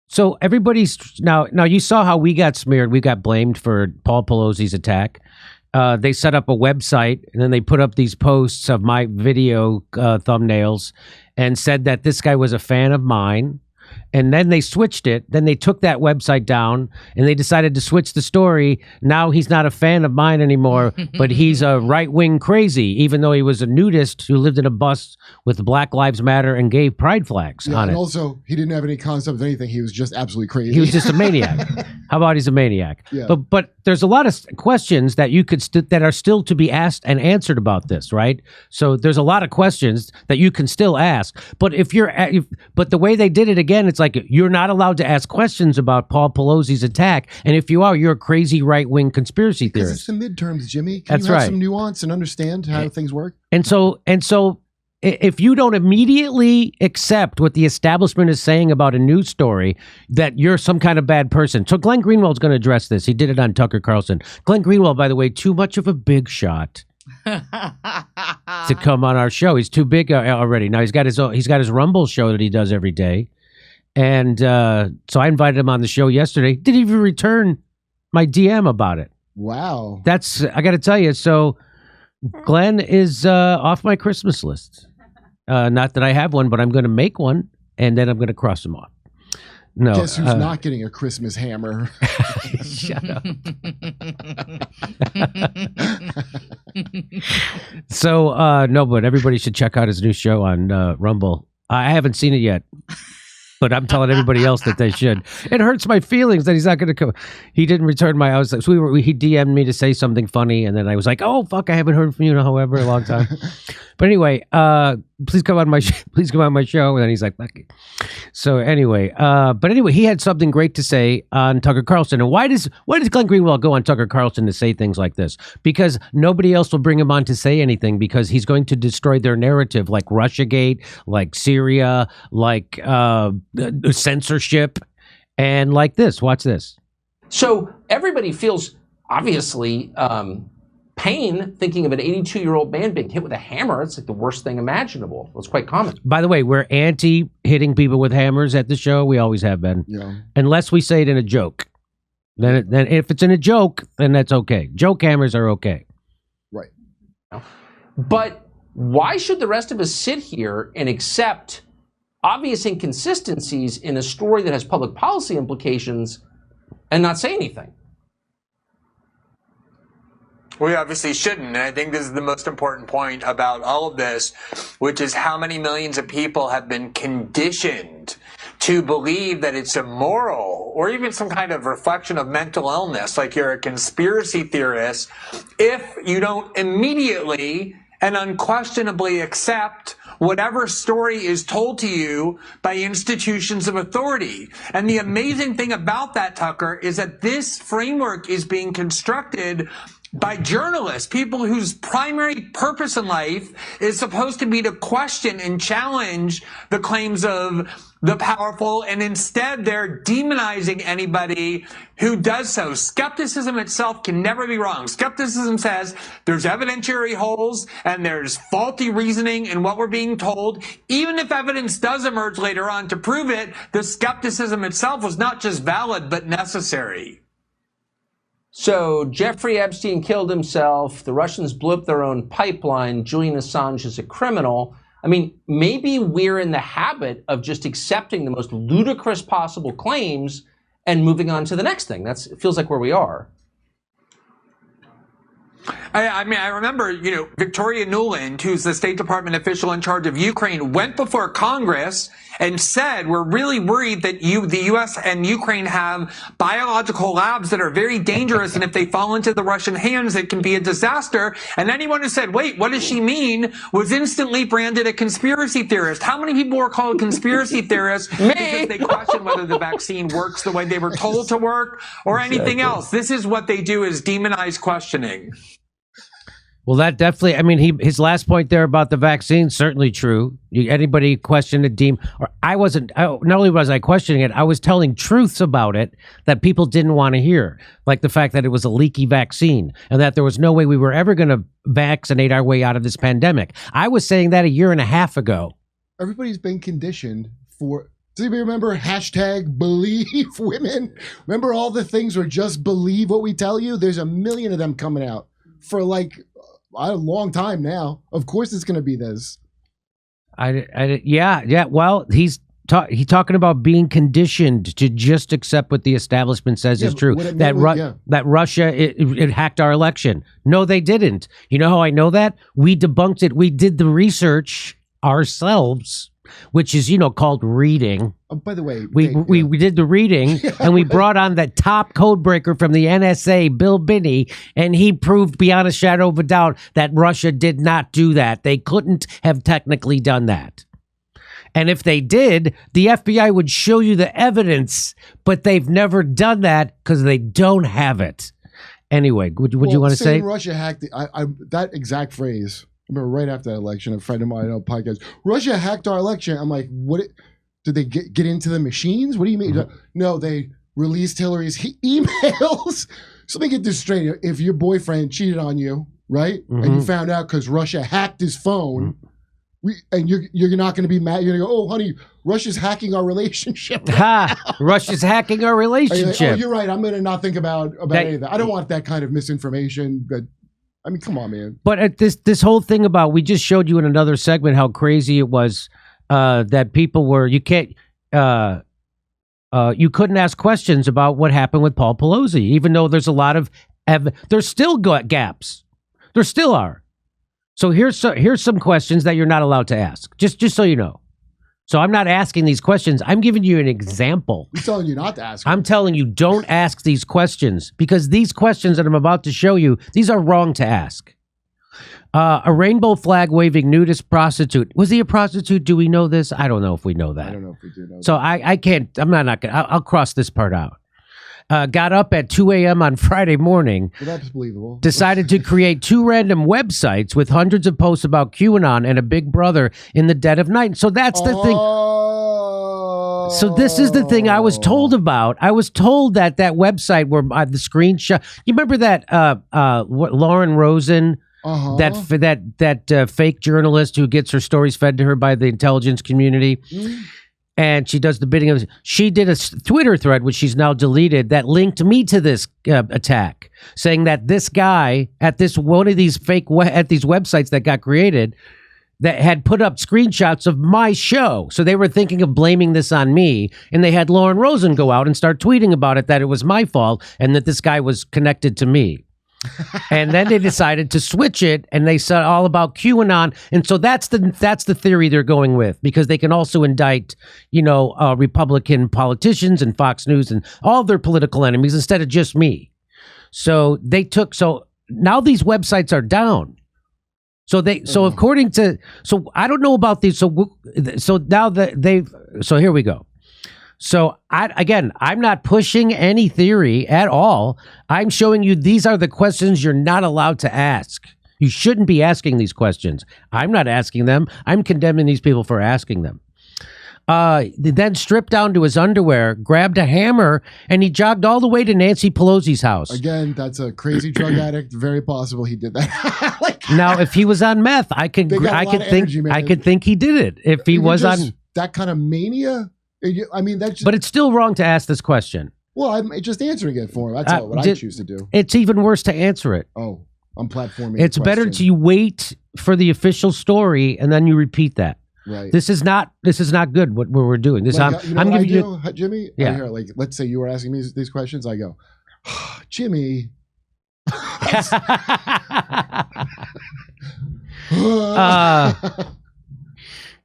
So everybody's now you saw how we got smeared. We got blamed for Paul Pelosi's attack. They set up a website and then they put up these posts of my video thumbnails and said that this guy was a fan of mine. And then they switched it. Then they took that website down and they decided to switch the story. Now he's not a fan of mine anymore, but he's a right-wing crazy, even though he was a nudist who lived in a bus with Black Lives Matter and gay pride flags on it. And also, he didn't have any concept of anything. He was just absolutely crazy. He was just a maniac. How about he's a maniac? Yeah. But there's a lot of questions that you could that are still to be asked and answered about this, right? So there's a lot of questions that you can still ask. But but the way they did it again, it's like you're not allowed to ask questions about Paul Pelosi's attack, and if you are, you're a crazy right-wing conspiracy theorist. It's the midterms, Jimmy. That's you have right. some nuance and understand how things work? And so if you don't immediately accept what the establishment is saying about a news story, that you're some kind of bad person. So Glenn Greenwald's going to address this. He did it on Tucker Carlson. Glenn Greenwald, by the way, too much of a big shot to come on our show. He's too big already. Now he's got his Rumble show that he does every day. And so I invited him on the show yesterday. Didn't even return my DM about it. Wow. I got to tell you. So Glenn is off my Christmas list. Not that I have one, but I'm going to make one, and then I'm going to cross him off. No. Guess who's not getting a Christmas hammer? Shut up. So, no, but everybody should check out his new show on Rumble. I haven't seen it yet, but I'm telling everybody else that they should. It hurts my feelings that he's not going to come. He didn't return my. I was like, so he DM'd me to say something funny, and then I was like, oh fuck, I haven't heard from you in however a long time. But anyway, please come on my show. And then he's like, fuck it. So anyway, he had something great to say on Tucker Carlson. And why does Glenn Greenwald go on Tucker Carlson to say things like this? Because nobody else will bring him on to say anything, because he's going to destroy their narrative, like Russiagate, like Syria, like censorship, and like this. Watch this. So everybody feels, obviously, pain thinking of an 82-year-old man being hit with a hammer. It's like the worst thing imaginable. It's quite common. By the way, we're anti hitting people with hammers at the show. We always have been. Yeah. Unless we say it in a joke. Then if it's in a joke, then that's okay. Joke hammers are okay. Right. But why should the rest of us sit here and accept obvious inconsistencies in a story that has public policy implications and not say anything? We obviously shouldn't, and I think this is the most important point about all of this, which is how many millions of people have been conditioned to believe that it's immoral or even some kind of reflection of mental illness, like you're a conspiracy theorist, if you don't immediately and unquestionably accept whatever story is told to you by institutions of authority. And the amazing thing about that, Tucker, is that this framework is being constructed by journalists, people whose primary purpose in life is supposed to be to question and challenge the claims of the powerful, and instead they're demonizing anybody who does so. Skepticism itself can never be wrong. Skepticism says there's evidentiary holes and there's faulty reasoning in what we're being told. Even if evidence does emerge later on to prove it, the skepticism itself was not just valid, but necessary. So Jeffrey Epstein killed himself. The Russians blew up their own pipeline. Julian Assange is a criminal. I mean, maybe we're in the habit of just accepting the most ludicrous possible claims and moving on to the next thing. It feels like where we are. I mean, I remember, Victoria Nuland, who's the State Department official in charge of Ukraine, went before Congress and said, we're really worried that the U.S. and Ukraine have biological labs that are very dangerous, and if they fall into the Russian hands, it can be a disaster. And anyone who said, wait, what does she mean, was instantly branded a conspiracy theorist. How many people were called conspiracy theorists because they question whether the vaccine works the way they were told to work or anything else? This is what they do, is demonize questioning. Well, that definitely, I mean, his last point there about the vaccine, certainly true. Anybody question it, not only was I questioning it, I was telling truths about it that people didn't want to hear. Like the fact that it was a leaky vaccine and that there was no way we were ever going to vaccinate our way out of this pandemic. I was saying that a year and a half ago. Everybody's been conditioned Does anybody remember hashtag believe women? Remember all the things where just believe what we tell you? There's a million of them coming out for like a long time now. Of course it's going to be this. Yeah. Well, he's talking about being conditioned to just accept what the establishment says is true. That Russia it hacked our election. No, they didn't. You know how I know that? We debunked it. We did the research ourselves, which is called reading. Oh, by the way, we did the reading, and we brought on the top code breaker from the NSA, Bill Binney, and he proved beyond a shadow of a doubt that Russia did not do that. They couldn't have technically done that. And if they did, the FBI would show you the evidence, but they've never done that because they don't have it. Anyway, would you want to say? Russia hacked that exact phrase. I remember right after that election, a friend of mine on a podcast, Russia hacked our election. I'm like, what? Did they get into the machines? What do you mean? Mm-hmm. No, they released Hillary's emails. So let me get this straight. If your boyfriend cheated on you, right? Mm-hmm. And you found out because Russia hacked his phone, and you're not going to be mad. You're going to go, oh, honey, Russia's hacking our relationship. Russia's hacking our relationship. Like, oh, you're right. I'm going to not think about any of that. I don't want that kind of misinformation. But I mean, come on, man. But at this whole thing about, we just showed you in another segment how crazy it was that people were, you couldn't ask questions about what happened with Paul Pelosi, even though there's a lot of, there's still gaps. There still are. So here's some questions that you're not allowed to ask, just so you know. So I'm not asking these questions. I'm giving you an example. I'm telling you not to ask. I'm telling you, don't ask these questions, because these questions that I'm about to show you, these are wrong to ask. A rainbow flag waving nudist prostitute. Was he a prostitute? Do we know this? I don't know if we know that. I don't know if we do know so that. I can't, I'm not going to, I'll cross this part out. Got up at 2 a.m. on Friday morning. Well, that's believable. Decided to create 2 random websites with hundreds of posts about QAnon and a Big Brother in the dead of night. So that's the thing. So this is the thing I was told about. I was told that website where the screenshot. You remember that Lauren Rosen, that fake journalist who gets her stories fed to her by the intelligence community? Mm-hmm. And she does the bidding of. She did a Twitter thread, which she's now deleted, that linked me to this attack, saying that this guy at one of these at these websites that got created, that had put up screenshots of my show. So they were thinking of blaming this on me, and they had Lauren Rosen go out and start tweeting about it, that it was my fault and that this guy was connected to me. And then they decided to switch it, and they said all about QAnon, and so that's the theory they're going with, because they can also indict, Republican politicians and Fox News and all their political enemies instead of just me. So now these websites are down. So according to, I don't know about these. So now so here we go. So I'm not pushing any theory at all. I'm showing you these are the questions you're not allowed to ask. You shouldn't be asking these questions. I'm not asking them. I'm condemning these people for asking them. Then stripped down to his underwear, grabbed a hammer, and he jogged all the way to Nancy Pelosi's house. Again, that's a crazy drug addict. Very possible he did that. Now, if he was on meth, I could think he did it. If he was on that kind of mania. I mean, that's. But it's still wrong to ask this question. Well, I'm just answering it for him. That's all what I choose to do. It's even worse to answer it. Oh, I'm platforming. It's better to wait for the official story and then you repeat that. Right. This is not good. What we're doing. This I'm giving you, Jimmy. Yeah. Like, let's say you were asking me these questions. I go, Jimmy.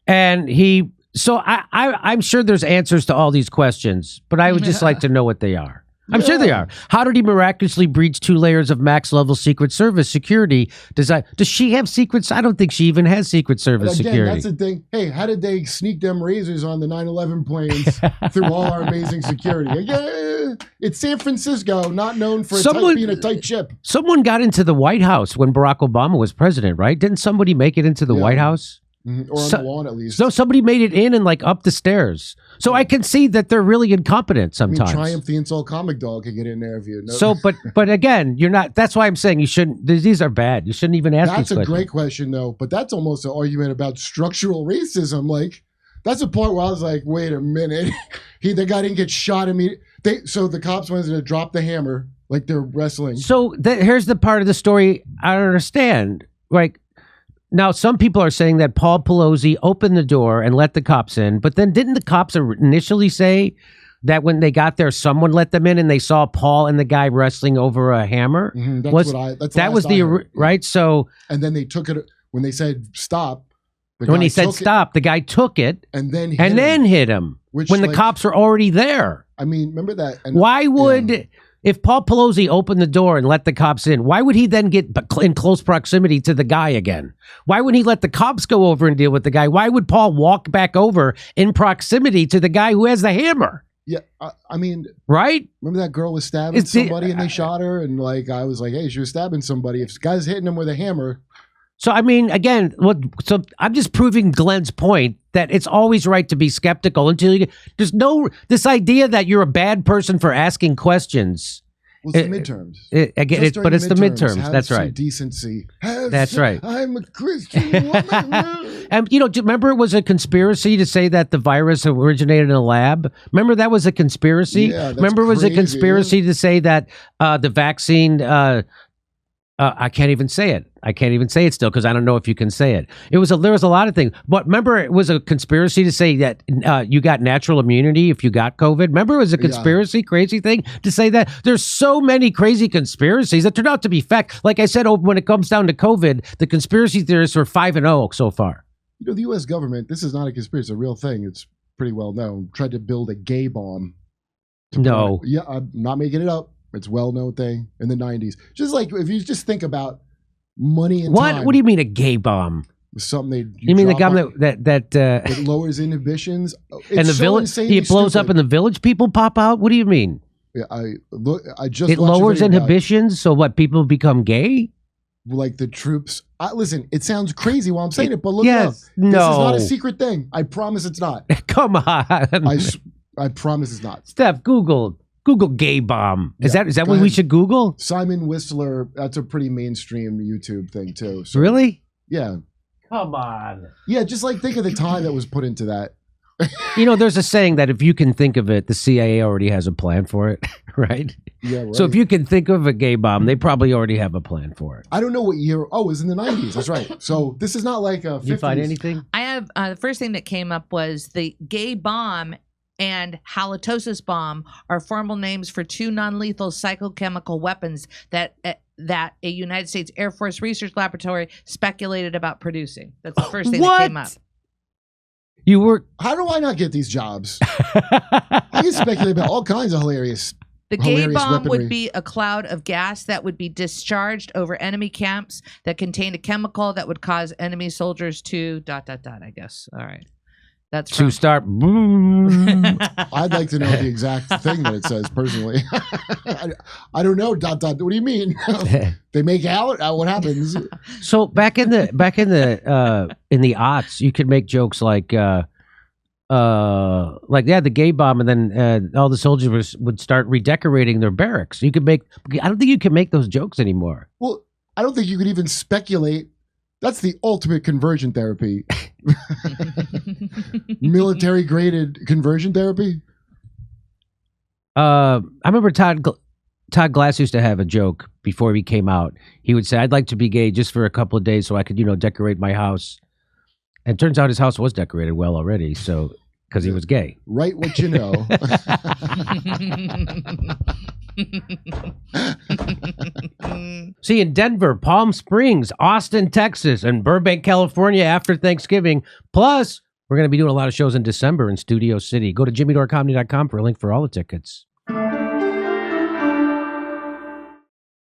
And he. So I'm sure there's answers to all these questions, but I would just like to know what they are. I'm sure they are. How did he miraculously breach 2 layers of max-level Secret Service security? Does she have secrets? I don't think she even has Secret Service security. That's the thing. Hey, how did they sneak them razors on the 9/11 planes through all our amazing security? Yeah, it's San Francisco, not known for being a tight ship. Someone got into the White House when Barack Obama was president, right? Didn't somebody make it into the White House? Mm-hmm. Or on the lawn, at least. So somebody made it in and up the stairs. So I can see that they're really incompetent sometimes. I mean, Triumph the Insult Comic Dog can get in there if you know. So, but again, you're not. That's why I'm saying you shouldn't. These are bad. You shouldn't even ask. That's a great question, though. But that's almost an argument about structural racism. Like, That's the part where I was like, wait a minute. The guy didn't get shot immediately. So the cops wanted to drop the hammer like they're wrestling. So here's the part of the story I don't understand. Like, now some people are saying that Paul Pelosi opened the door and let the cops in, but then didn't the cops initially say that when they got there, someone let them in and they saw Paul and the guy wrestling over a hammer? Mm-hmm, that was the right? So, and then they took it when they said stop. When he said stop, the guy took it and then hit him when the cops were already there. I mean, remember that? And, why would, if Paul Pelosi opened the door and let the cops in, why would he then get in close proximity to the guy again? Why wouldn't he let the cops go over and deal with the guy? Why would Paul walk back over in proximity to the guy who has the hammer? Yeah, I mean, right? Remember that girl was stabbing somebody and they shot her, and like I was like, hey, she was stabbing somebody. If this guy's hitting him with a hammer. So I mean, again, so I'm just proving Glenn's point that it's always right to be skeptical until there's this idea that you're a bad person for asking questions. Well, it's the midterms. But it's the midterms. That's right. Decency. That's right. I'm a Christian woman. And do you remember it was a conspiracy to say that the virus originated in a lab? Remember that was a conspiracy? Yeah, that's remember it was a crazy, conspiracy to say that the vaccine. I can't even say it. I can't even say it still because I don't know if you can say it. There was a lot of things. But remember, it was a conspiracy to say that you got natural immunity if you got COVID. Remember, it was a conspiracy, crazy thing to say that. There's so many crazy conspiracies that turned out to be fact. Like I said, when it comes down to COVID, the conspiracy theorists are 5-0 so far. The U.S. government, this is not a conspiracy. It's a real thing. It's pretty well known. Tried to build a gay bomb. No. Yeah, I'm not making it up. It's a well-known thing in the 90s. Just like if you just think about money and time. What do you mean a gay bomb? Something you mean the guy that it lowers inhibitions and the village he blows up and the village people pop out? What do you mean? Yeah, I just it lowers inhibitions, so what, people become gay? Like the troops. Listen, it sounds crazy while I'm saying it, but look it up. No. This is not a secret thing. I promise it's not. Come on. I promise it's not. Steph, Google gay bomb. Is that what we should Google? Simon Whistler. That's a pretty mainstream YouTube thing too. So, really? Yeah. Come on. Yeah, just like think of the time that was put into that. There's a saying that if you can think of it, the CIA already has a plan for it, right? Yeah, right. So if you can think of a gay bomb, they probably already have a plan for it. I don't know what year. Oh, it was in the 90s. That's right. So this is not like a 50s. You find anything? I have the first thing that came up was the gay bomb and halitosis bomb are formal names for two non-lethal psychochemical weapons that a United States Air Force research laboratory speculated about producing. That's the first thing that came up. You were. How do I not get these jobs? I can speculate about all kinds of hilarious. The gay bomb weaponry. would be a cloud of gas that would be discharged over enemy camps that contained a chemical that would cause enemy soldiers to ... I guess. All right. That's to start. I'd like to know the exact thing that it says personally. I don't know. ... What do you mean? They make out? What happens? So back in the aughts, you could make jokes like the gay bomb, and then all the soldiers would start redecorating their barracks. You could make. I don't think you can make those jokes anymore. Well, I don't think you could even speculate. That's the ultimate conversion therapy. Military graded conversion therapy. I remember Todd Glass used to have a joke before he came out. He would say, "I'd like to be gay just for a couple of days so I could, decorate my house." And it turns out his house was decorated well already, so because he was gay. Write what you know. See, in Denver, Palm Springs, Austin, Texas, and Burbank, California after Thanksgiving. Plus, we're going to be doing a lot of shows in December in Studio City. Go to jimmydorecomedy.com for a link for all the tickets.